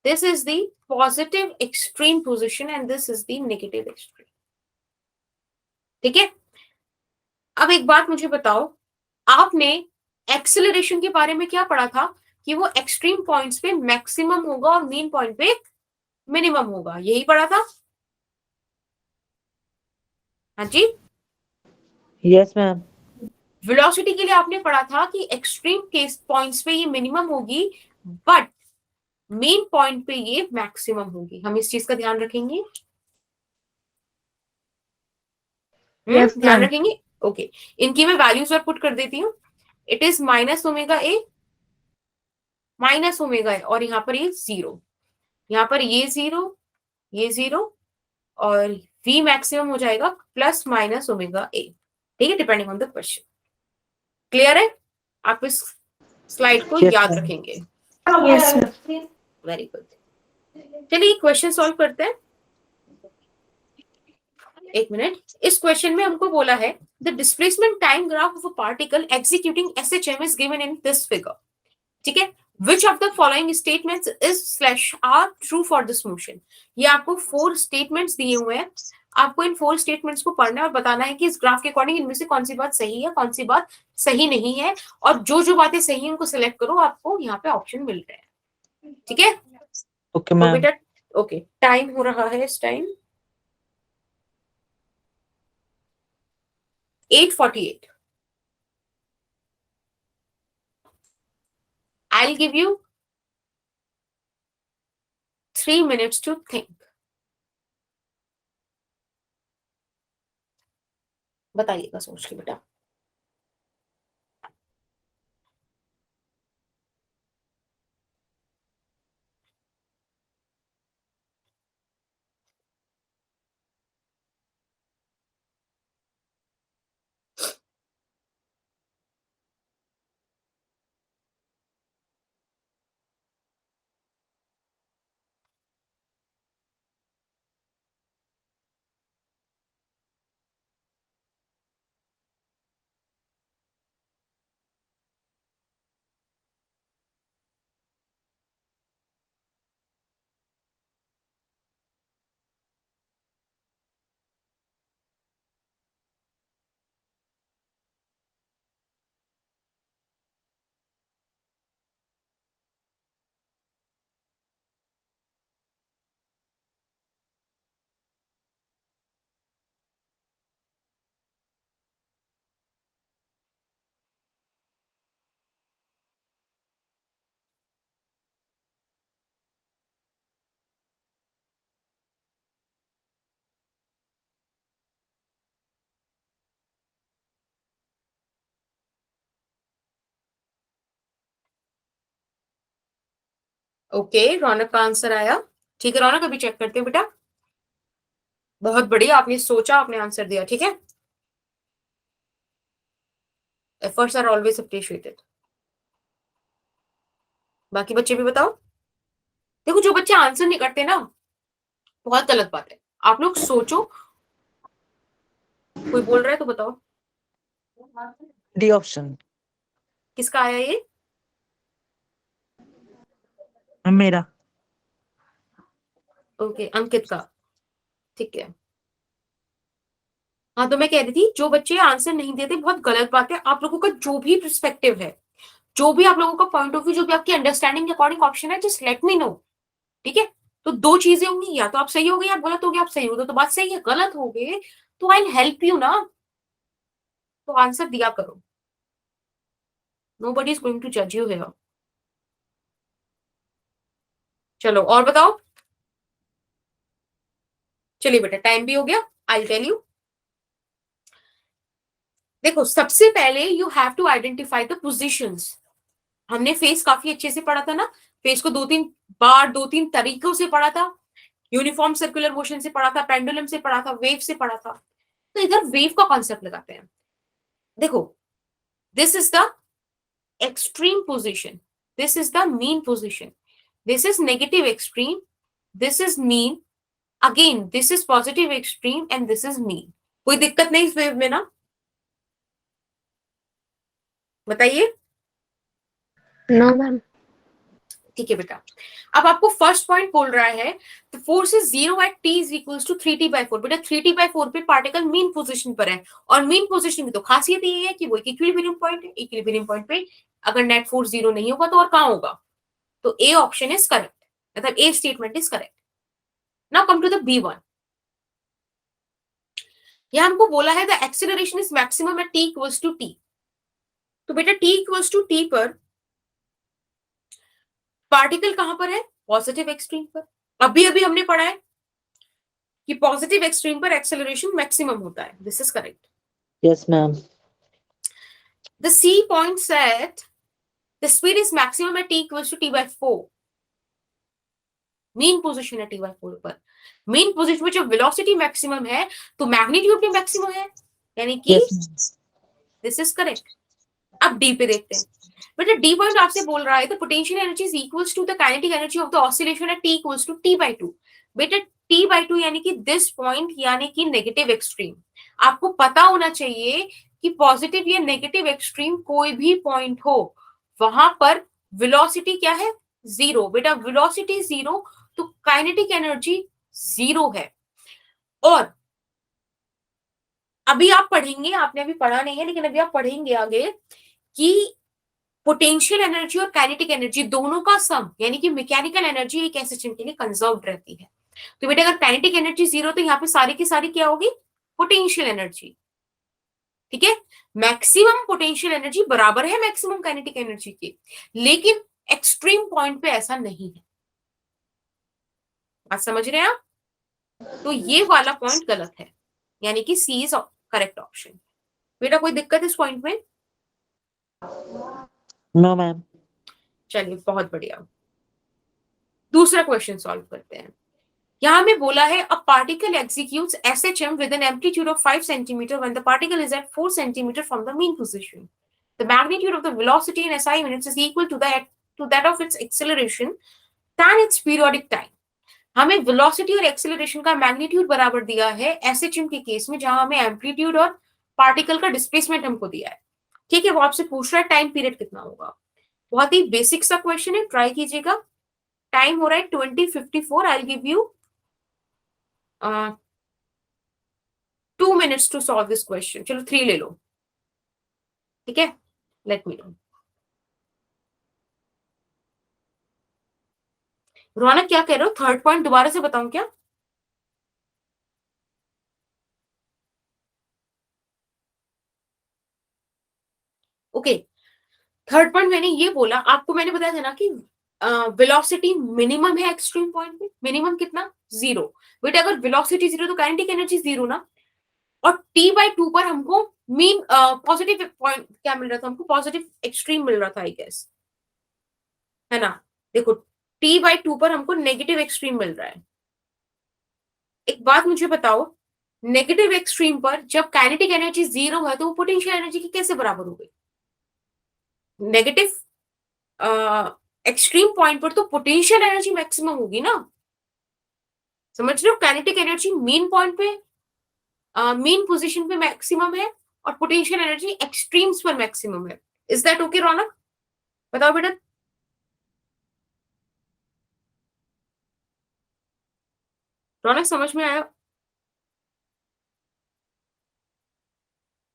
this is the positive extreme position and this is the negative extreme। ठीक है, अब एक बात मुझे बताओ, आपने एक्सेलरेशन के बारे में क्या पढ़ा था कि वो एक्सट्रीम पॉइंट्स पे मैक्सिमम होगा और मीन पॉइंट पे मिनिमम होगा, यही पढ़ा था? हाँ जी। Yes ma'am. वेलोसिटी के लिए आपने पढ़ा था कि एक्सट्रीम केस पॉइंट्स पे ये मिनिमम होगी बट मेन पॉइंट पे ये मैक्सिमम होगी। हम इस चीज का ध्यान रखेंगे। Yes, ध्यान ma'am. रखेंगे। ओके, इनकी मैं वैल्यूज और पुट कर देती हूँ। It is minus omega A, minus omega ए, और यहाँ पर ये जीरो, यहाँ पर ये जीरो, ये जीरो, और v मैक्सिमम हो जाएगा प्लस माइनस ओमेगा ए। ठीक है, depending on the question. Clear है? आप इस स्लाइड को यस याद मैम। रखेंगे। Yes, ma'am. Very good. चलिए क्वेश्चन सॉल्व करते हैं। एक मिनट, इस क्वेश्चन में हमको बोला है the displacement time graph of a particle executing SHM is given in this figure. ठीक है, which of the following statements is slash are true for this motion. ये आपको 4 स्टेटमेंट्स दिए हुए हैं, आपको इन 4 स्टेटमेंट्स को पढ़ना है और बताना है कि इस ग्राफ के अकॉर्डिंग इनमें से कौन सी बात सही है, कौन सी बात सही नहीं है, और जो जो बातें सही है उनको सिलेक्ट करो, आपको यहाँ पे ऑप्शन मिल रहे हैं। ठीक है, ओके तो मैम। बेटा ओके, टाइम हो रहा है इस time 8:48। I'll give you 3 minutes to think। बताइएगा सोच के बेटा। ओके, रौनक का आंसर आया। ठीक है रौनक, अभी चेक करते हैं बेटा। बहुत बढ़िया, आपने सोचा, आपने आंसर दिया। ठीक है, एफर्ट्स आर ऑलवेज अप्रिशिएटेड। बाकी बच्चे भी बताओ। देखो, जो बच्चे आंसर नहीं करते ना, बहुत गलत बात है। आप लोग सोचो। कोई बोल रहा है तो बताओ, डी ऑप्शन। किसका आया ये? मेरा। ओके, अंकित का। ठीक है, हाँ तो मैं कह रही थी जो बच्चे आंसर नहीं देते बहुत गलत बात है। आप लोगों का जो भी पर्सपेक्टिव है, जो भी आप लोगों का पॉइंट ऑफ व्यू, जो भी आपकी अंडरस्टैंडिंग के अकॉर्डिंग ऑप्शन है, जस्ट लेट मी नो। ठीक है, तो 2 चीजें होंगी, या तो आप सही हो गए या गलत हो गए। आप सही हो तो बात सही है, गलत हो गए तो आई हेल्प यू ना, तो आंसर दिया करो। नोबडी इज गोइंग टू जज यू हियर। चलो और बताओ। चलिए बेटा, टाइम भी हो गया, आई टेल यू। देखो, सबसे पहले you have to identify the positions. हमने फेस काफी अच्छे से पढ़ा था ना, फेस को 2-3 बार 2-3 तरीकों से पढ़ा था। यूनिफॉर्म सर्कुलर मोशन से पढ़ा था, पेंडुलम से पढ़ा था, वेव से पढ़ा था। तो इधर वेव का कॉन्सेप्ट लगाते हैं। देखो, this is the extreme position, this is the mean position. This is negative extreme, this is mean, again this is positive extreme and this is mean. कोई दिक्कत नहीं इस वेव में ना? बताइए। No, ma'am. ठीक है बेटा। अब आपको फर्स्ट पॉइंट बोल रहा है the force is 0 at t is equals to 3t/4। बेटा 3t/4 पे पार्टिकल मीन पोजीशन पर है, और मीन पोजीशन की तो खासियत ये है कि वो एक इक्विलिब्रियम पॉइंट है। इक्विलिब्रियम पॉइंट पे अगर नेट फोर्स 0 नहीं होगा तो और कहां होगा? तो ए ऑप्शन इज करेक्ट, मतलब A statement is correct. Now come to the B1। यहां हमको बोला है the acceleration is maximum at t equals to t। तो बेटा t इक्वल्स टू t पर पार्टिकल कहां पर है? पॉजिटिव एक्सट्रीम पर। अभी अभी हमने पढ़ा है कि पॉजिटिव एक्सट्रीम पर एक्सेलरेशन मैक्सिमम होता है। This is correct. Yes, ma'am. The C point said the speed is maximum at t equals to t/4। Mean position है t/4 पर। मीन पोजीशन में जब वेलोसिटी मैक्सिमम है तो मैग्नीट्यूड भी मैक्सिमम है, यानी कि Yes, ma'am. This is correct. अब डी पे देखते हैं। बेटा डी पॉइंट आपसे बोल रहा है the potential energy is equals to the kinetic energy of the oscillation at t equals to t/2। बेटा t/2 यानी कि दिस पॉइंट, यानी कि नेगेटिव एक्सट्रीम। आपको पता होना चाहिए कि पॉजिटिव या नेगेटिव एक्सट्रीम कोई भी पॉइंट हो, वहां पर वेलोसिटी क्या है? 0। बेटा वेलोसिटी 0 तो काइनेटिक एनर्जी 0 है। और अभी आप पढ़ेंगे, आपने अभी पढ़ा नहीं है लेकिन अभी आप पढ़ेंगे आगे कि पोटेंशियल एनर्जी और काइनेटिक एनर्जी दोनों का सम, यानी कि मैकेनिकल एनर्जी एक ऐसे सिस्टम के लिए कंजर्व्ड रहती है। तो बेटा अगर काइनेटिक एनर्जी 0 तो यहाँ पे सारी की सारी क्या होगी? Potential energy. ठीक है, मैक्सिमम पोटेंशियल एनर्जी बराबर है मैक्सिमम काइनेटिक एनर्जी के, लेकिन एक्सट्रीम पॉइंट पे ऐसा नहीं है। बात समझ रहे हैं आप? तो ये वाला पॉइंट गलत है, यानी कि सी इज करेक्ट ऑप्शन। बेटा कोई दिक्कत इस पॉइंट में? No, ma'am. चलिए बहुत बढ़िया। दूसरा क्वेश्चन सॉल्व करते हैं। यहां में बोला है a particle executes SHM with an amplitude of 5 centimetre when the particle is at 4 centimetre from the mean position. The magnitude of the velocity in SI units is equal to that of its acceleration time its periodic time. हमें velocity और acceleration का magnitude बराबर दिया है SHM के case में, जहां हमें एम्पलीट्यूड और पार्टिकल का डिस्प्लेसमेंट हमको दिया है। ठीक है, वो आपसे पूछ रहा है टाइम पीरियड कितना होगा। बहुत ही बेसिक सा क्वेश्चन है, ट्राई कीजिएगा। टाइम हो रहा है 20:54। I give you 2 minutes to solve this question। चलो 3 ले लो। ठीक है, लेट मी नो। रौनक क्या कह रहे हो? थर्ड पॉइंट दोबारा से बताऊं क्या? ओके, थर्ड पॉइंट मैंने ये बोला आपको, मैंने बताया था ना कि वेलोसिटी मिनिमम है एक्सट्रीम पॉइंट पे। मिनिमम कितना? 0। बेटा अगर वेलोसिटी 0 तो काइनेटिक एनर्जी 0 ना। और t/2 पर हमको मीन पॉजिटिव पॉइंट क्या मिल रहा था? हमको पॉजिटिव एक्सट्रीम मिल रहा था आई गेस, है ना? देखो t/2 पर हमको नेगेटिव एक्सट्रीम मिल रहा है। एक बात मुझे बताओ, नेगेटिव एक्सट्रीम पर जब काइनेटिक एनर्जी 0 है तो वो पोटेंशियल एनर्जी की कैसे बराबर हो गई? नेगेटिव एक्सट्रीम पॉइंट पर तो पोटेंशियल एनर्जी मैक्सिमम होगी ना। समझ रहे हो? काइनेटिक एनर्जी मेन पॉइंट पे, मेन पोजीशन पे मैक्सिमम है, और पोटेंशियल एनर्जी एक्सट्रीम्स पर मैक्सिमम है। इज दैट ओके रौनक? बताओ बेटा। रौनक समझ में आया?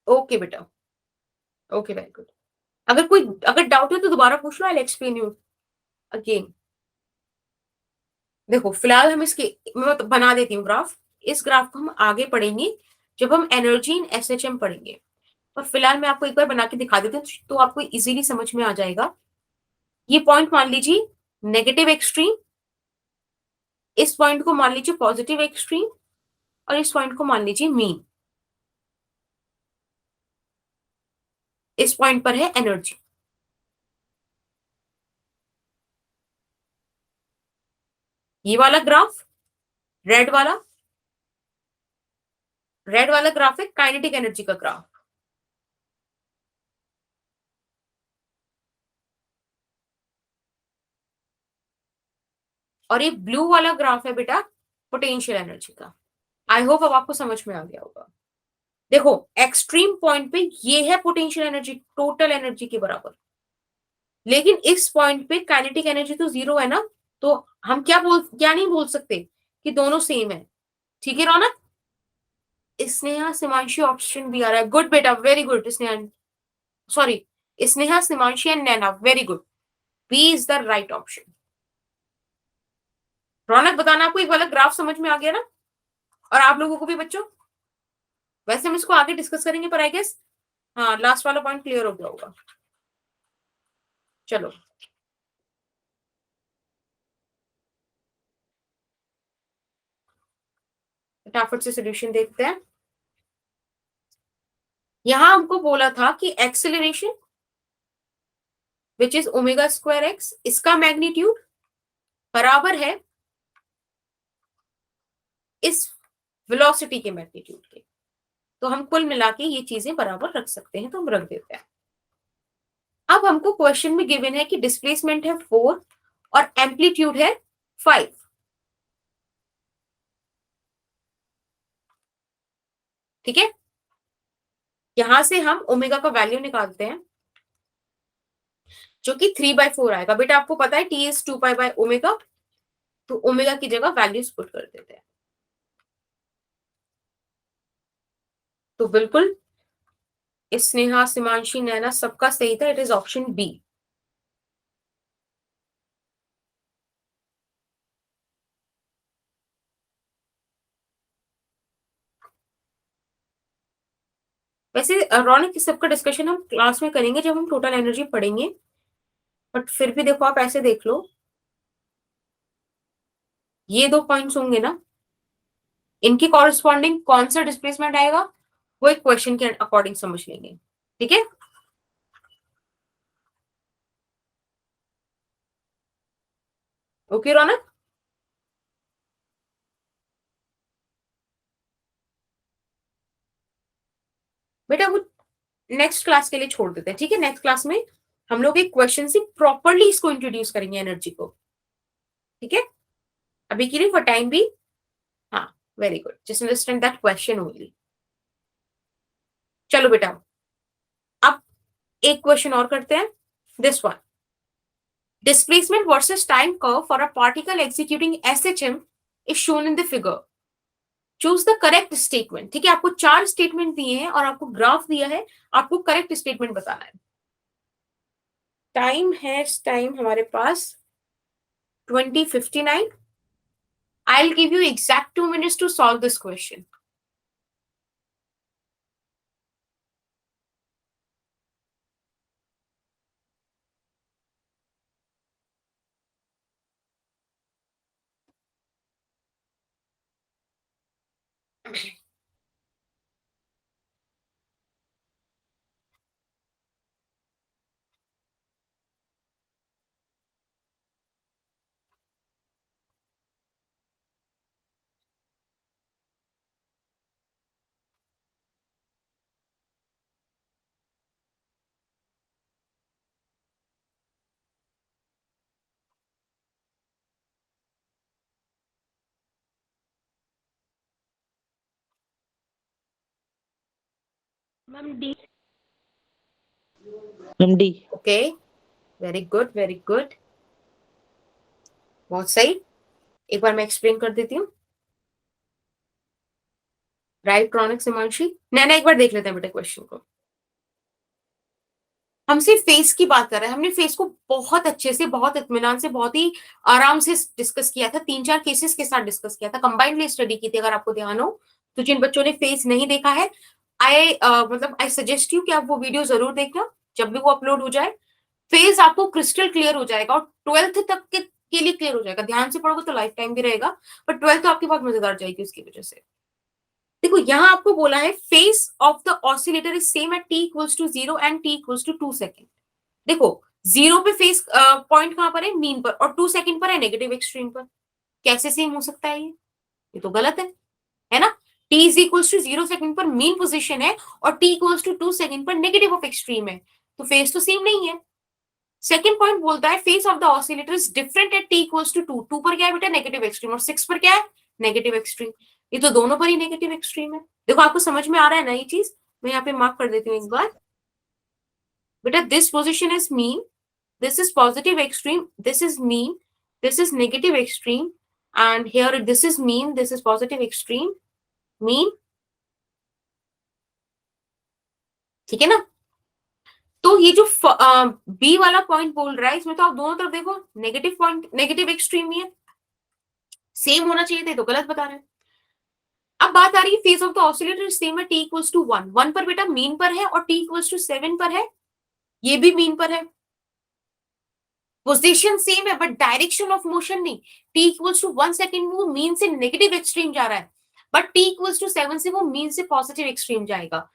ओके बेटा, ओके वेरी गुड। अगर डाउट है तो दोबारा पूछ लो, आई एक्सप्लेन यू अगेन। देखो फिलहाल हम इसके, मैं बना देती हूँ ग्राफ। इस ग्राफ को हम आगे पढ़ेंगे जब हम एनर्जी इन SHM पढ़ेंगे। और फिलहाल मैं आपको एक बार बना के दिखा देती हूँ तो आपको इजीली समझ में आ जाएगा। ये पॉइंट मान लीजिए नेगेटिव एक्सट्रीम, इस पॉइंट को मान लीजिए पॉजिटिव एक्सट्रीम, और इस पॉइंट को मान लीजिए मीन। इस पॉइंट पर है एनर्जी। ये वाला ग्राफ, रेड वाला, रेड वाला ग्राफ है काइनेटिक एनर्जी का ग्राफ। और ये ब्लू वाला ग्राफ है बेटा पोटेंशियल एनर्जी का। आई होप अब आपको समझ में आ गया होगा। देखो एक्सट्रीम पॉइंट पे ये है पोटेंशियल एनर्जी टोटल एनर्जी के बराबर, लेकिन इस पॉइंट पे काइनेटिक एनर्जी तो जीरो है ना, तो हम क्या नहीं बोल सकते कि दोनों सेम है। ठीक है रौनक, स्नेहा सिमांशी ऑप्शन भी आ रहा है, गुड बेटा very good Sneha, sorry Sneha Simanshi and Naina very good, B is the right option. Raunak बताना आपको एक वाला ग्राफ समझ में आ गया ना, और आप लोगों को भी बच्चों, वैसे हम इसको आगे डिस्कस करेंगे पर आई गेस हाँ लास्ट वाला पॉइंट क्लियर हो गया होगा। चलो फटाफट से सोल्यूशन देखते हैं। यहां हमको बोला था कि acceleration which is omega square x, इसका मैग्नीट्यूड बराबर है इस वेलोसिटी के मैग्नीट्यूड के, तो हम कुल मिला के ये चीजें बराबर रख सकते हैं, तो हम रख देते हैं। अब हमको क्वेश्चन में गिवन है कि डिस्प्लेसमेंट है 4 और एम्पलीट्यूड है 5। ठीक है, यहां से हम ओमेगा का वैल्यू निकालते हैं जो कि 3/4 आएगा। बेटा आपको पता है टी इज 2π/ओमेगा, तो ओमेगा की जगह वैल्यूज पुट कर देते हैं। तो बिल्कुल स्नेहा सिमांशी नैना सबका सही था, इट इज ऑप्शन बी। वैसे रौनक इस सबका डिस्कशन हम क्लास में करेंगे जब हम टोटल एनर्जी पढ़ेंगे, बट फिर भी देखो आप ऐसे देख लो, ये 2 पॉइंट्स होंगे ना, इनकी कॉरेस्पॉन्डिंग कौन सा डिस्प्लेसमेंट आएगा वो एक क्वेश्चन के अकॉर्डिंग समझ लेंगे। ठीक है, ओके रौनक, बेटा वो नेक्स्ट क्लास के लिए छोड़ देते हैं। ठीक है, नेक्स्ट क्लास में हम लोग एक क्वेश्चन से प्रॉपरली इसको इंट्रोड्यूस करेंगे एनर्जी को। ठीक है, अभी के लिए फॉर टाइम भी हाँ very good, just understand that question only. चलो बेटा अब एक क्वेश्चन और करते हैं, this one, displacement versus time curve for a particle executing SHM is shown in the figure. Choose the correct statement. ठीक है, आपको 4 स्टेटमेंट दिए हैं और आपको ग्राफ दिया है, आपको करेक्ट स्टेटमेंट बताना है। टाइम हमारे पास 20:59। I'll give you exact 2 minutes to solve this question. Ma'am D. Ma'am D. Okay, very good very good, बहुत सही। एक बार मैं एक्सप्लेन कर देती हूँ। राइट क्रॉनिक सिमांशी नैना, एक बार देख लेते हैं बेटा क्वेश्चन को। हम सिर्फ फेस की बात कर रहे हैं, हमने फेस को बहुत अच्छे से, बहुत इत्मीनान से, बहुत ही आराम से डिस्कस किया था, 3-4 केसेस के साथ डिस्कस किया था, कंबाइंडली स्टडी की थी अगर आपको ध्यान हो। तो जिन बच्चों ने फेस नहीं देखा है, आई सजेस्ट यू कि आप वो वीडियो जरूर देखना जब भी वो अपलोड हो जाए। फेज आपको क्रिस्टल क्लियर हो जाएगा और 12th तक के लिए क्लियर हो जाएगा। ध्यान से पढ़ोगे तो लाइफ टाइम भी रहेगा, बट 12th तो आपकी बहुत मजेदार जाएगी उसकी वजह से। देखो यहाँ आपको बोला है phase of the oscillator is same at t equals to 0 and t equals to 2 second. देखो 0 पे फेस पॉइंट कहां पर है, मीन पर, और 2 सेकेंड पर है नेगेटिव एक्सट्रीम पर। कैसे सेम हो सकता है ये तो गलत है ना। t is equals to 0 second पर मीन पोजिशन है और t इक्वल्स टू 2 सेकेंड पर नेगेटिव ऑफ एक्सट्रीम है, तो फेस तो सेम नहीं है। सेकेंड पॉइंट बोलता है phase of the oscillator is different at t equals to 2। 2 पर क्या है बेटा नेगेटिव एक्सट्रीम, और 6 पर क्या है नेगेटिव एक्सट्रीम। ये तो दोनों पर ही नेगेटिव एक्सट्रीम है। देखो आपको समझ में आ रहा है ना ये चीज, मैं यहाँ पे मार्क कर देती हूँ एक बार। बेटा this position is mean, this is positive extreme, this is mean, this is negative extreme, and here this is mean, this is positive extreme, mean, ठीक है ना। तो ये जो बी वाला पॉइंट बोल रहा है इसमें तो आप दोनों तरफ देखो नेगेटिव पॉइंट, नेगेटिव एक्सट्रीम ही है, सेम होना चाहिए थे तो गलत बता रहे हैं। अब बात आ रही है phase of the oscillator same है टी इक्वल्स टू 1। 1 पर बेटा मीन पर है और टी इक्वल्स टू 7 पर है, ये भी मीन पर है। पोजीशन सेम है बट डायरेक्शन ऑफ मोशन नहीं। टी इक्वल्स टू 1 सेकेंड में वो मीन से नेगेटिव एक्सट्रीम जा रहा है, बट टी इक्वल्स टू 7 से वो मीन से पॉजिटिव एक्सट्रीम जाएगा,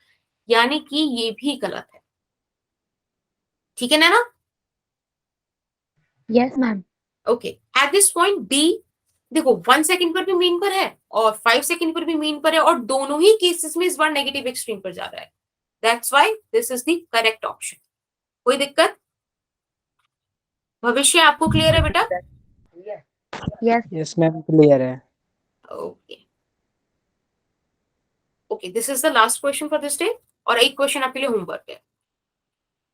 यानी कि ये भी गलत है। ठीक है ना। Yes, ma'am. Okay at this point B देखो 1 सेकेंड पर भी मीन पर है और 5 सेकेंड पर भी मीन पर है, और दोनों ही केसेस में इस बार नेगेटिव एक्सट्रीम पर जा रहा है। That's why this is the correct option. कोई दिक्कत? भविष्य आपको क्लियर है बेटा? Yes. यस मैम क्लियर है। Okay okay, this is the last question for this day, और एक क्वेश्चन आपके लिए होमवर्क है,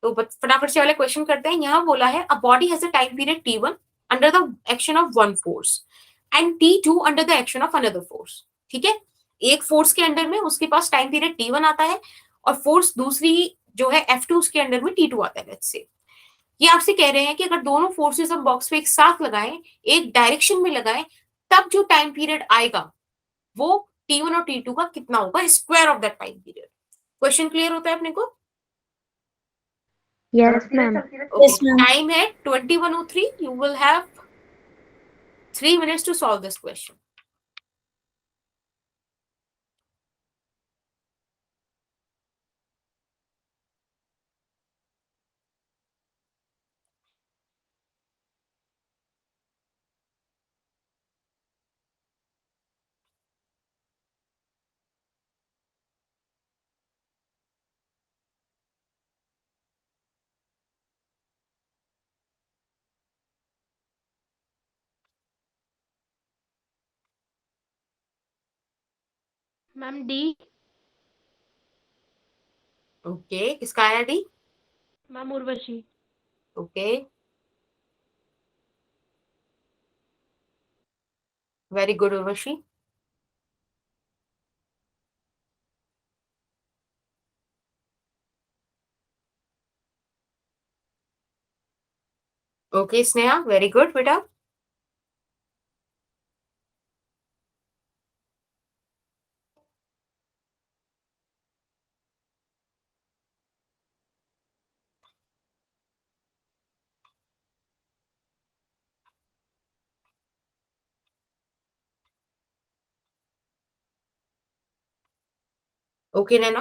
तो फटाफट से वाले क्वेश्चन करते हैं। यहाँ बोला है a body has a time period t1 under the action of one force and t2 under the action of another force. ठीक है, एक फोर्स के अंडर में उसके पास टाइम पीरियड t1 आता है और फोर्स दूसरी जो है F2 उसके अंडर में t2 आता है। लेट्स से ये आपसे कह रहे हैं कि अगर दोनों फोर्सेस हम बॉक्स पे एक साथ लगाएं, एक डायरेक्शन में लगाएं, तब जो टाइम पीरियड आएगा वो t1 और t2 का कितना होगा, square of that time period. Question clear होता है अपने को? Yes, ma'am. Okay, time है 21:03. You will have 3 minutes to solve this question. Ma'am, D. Okay, किसका आया D? Ma'am, Urvashi. Okay, very good Urvashi. Okay, Sneha very good बेटा। Okay नैना,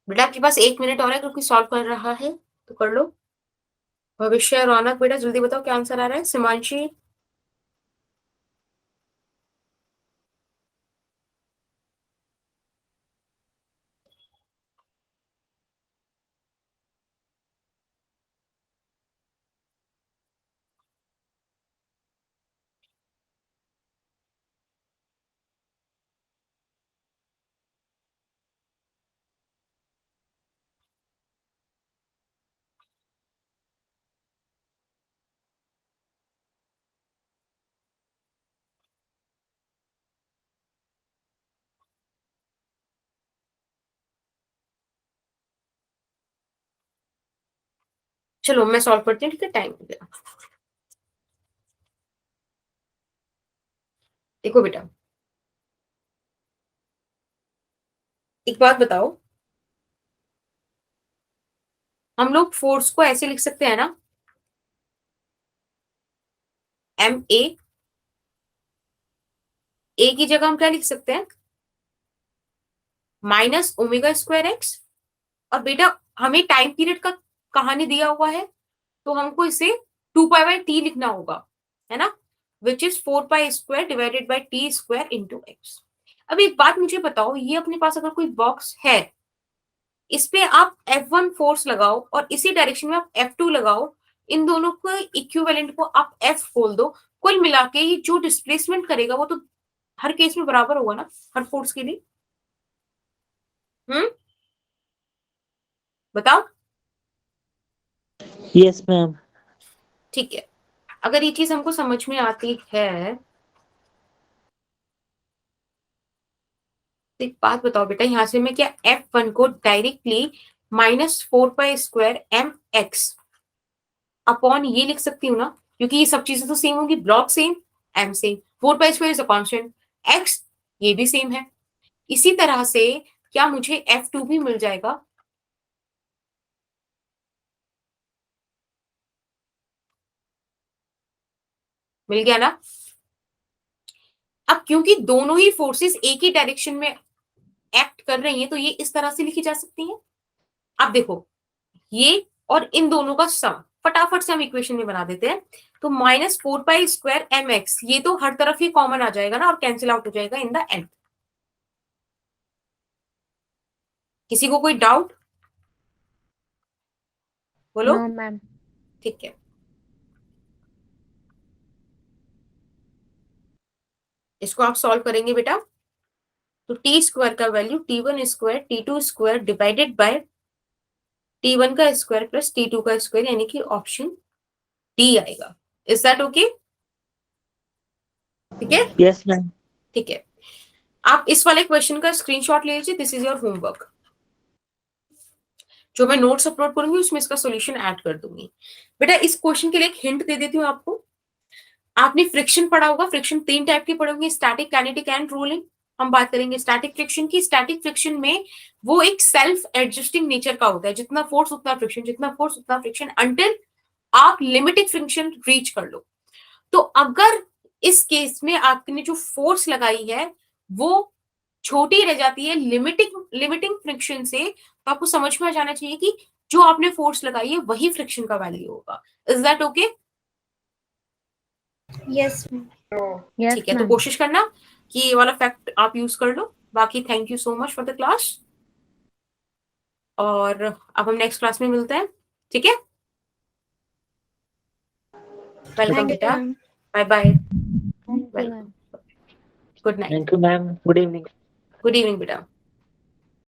बेटा आपके पास 1 मिनट और है, क्योंकि सॉल्व कर रहा है तो कर लो। भविष्य, रौनक बेटा जल्दी बताओ क्या आंसर आ रहा है। सिमांशी, चलो मैं सॉल्व करती हूँ, ठीक है, टाइम हो गया। देखो बेटा एक बात बताओ, हम लोग फोर्स को ऐसे लिख सकते हैं ना, ए की जगह हम क्या लिख सकते हैं, माइनस ओमेगा स्क्वायर एक्स। और बेटा हमें टाइम पीरियड का कहानी दिया हुआ है तो हमको इसे 2π/t लिखना होगा, है ना, which is 4π² divided by t² into X. अब एक बात मुझे बताओ, ये अपने पास अगर कोई बॉक्स है, इस पे आप F1 फोर्स लगाओ और इसी डायरेक्शन में आप F2 लगाओ, इन दोनों को इक्विवेलेंट को आप F बोल दो, कुल मिला के ये जो डिस्प्लेसमेंट करेगा वो तो हर केस में बराबर होगा ना, हर फोर्स के लिए। बताओ। Yes ma'am. ठीक है, अगर ये चीज हमको समझ में आती है तो एक बात बताओ बेटा, यहां से मैं क्या F1 को डायरेक्टली -4π² mx अपॉन ये लिख सकती हूँ ना, क्योंकि ये सब चीजें तो सेम होंगी, block same, m same, 4π² is a constant, x ये भी सेम है। इसी तरह से क्या मुझे F2 भी मिल जाएगा? मिल गया ना। अब क्योंकि दोनों ही फोर्सेस एक ही डायरेक्शन में एक्ट कर रही हैं तो ये इस तरह से लिखी जा सकती हैं। अब देखो, ये और इन दोनों का सम फटाफट से हम इक्वेशन में बना देते हैं। तो -4π² mx, ये तो हर तरफ ही कॉमन आ जाएगा ना और कैंसिल आउट हो जाएगा इन द एंड। किसी को कोई डाउट? बोलो। No ma'am. ठीक है, इसको आप सॉल्व करेंगे बेटा, तो t² का value t1² t2² divided by t1 का स्क्वायर प्लस t2 का स्क्वायर, यानी कि ऑप्शन डी आएगा। Is that okay? ठीक है, यस मैम। ठीक है। आप इस वाले क्वेश्चन का स्क्रीनशॉट ले लीजिए, दिस इज योर होमवर्क। जो मैं नोट्स अपलोड करूंगी उसमें इसका सॉल्यूशन ऐड कर दूंगी। बेटा इस क्वेश्चन के लिए एक हिंट दे देती हूँ आपको। आपने फ्रिक्शन पढ़ा होगा, फ्रिक्शन 3 टाइप के पढ़े होंगे, स्टैटिक, काइनेटिक एंड रोलिंग। हम बात करेंगे स्टैटिक फ्रिक्शन की। स्टैटिक फ्रिक्शन में वो एक सेल्फ एडजस्टिंग नेचर का होता है, जितना फोर्स उतना फ्रिक्शन, जितना फोर्स उतना फ्रिक्शन, अंटिल आप लिमिटेड फ्रिक्शन रीच कर लो। तो अगर इस केस में आपने जो फोर्स लगाई है वो छोटी रह जाती है लिमिटिंग फ्रिक्शन से, तो आपको समझ में आ जाना चाहिए कि जो आपने फोर्स लगाई है वही फ्रिक्शन का वैल्यू होगा। Is that okay? Yes yes ठीक है, तो कोशिश करना कि ये वाला फैक्ट आप यूज कर लो। बाकी thank you so much for the class, और अब हम नेक्स्ट क्लास में मिलते हैं। ठीक है, वेलकम बेटा, bye bye, thank you ma'am. Good night, thank you ma'am. Good evening. Good evening बेटा।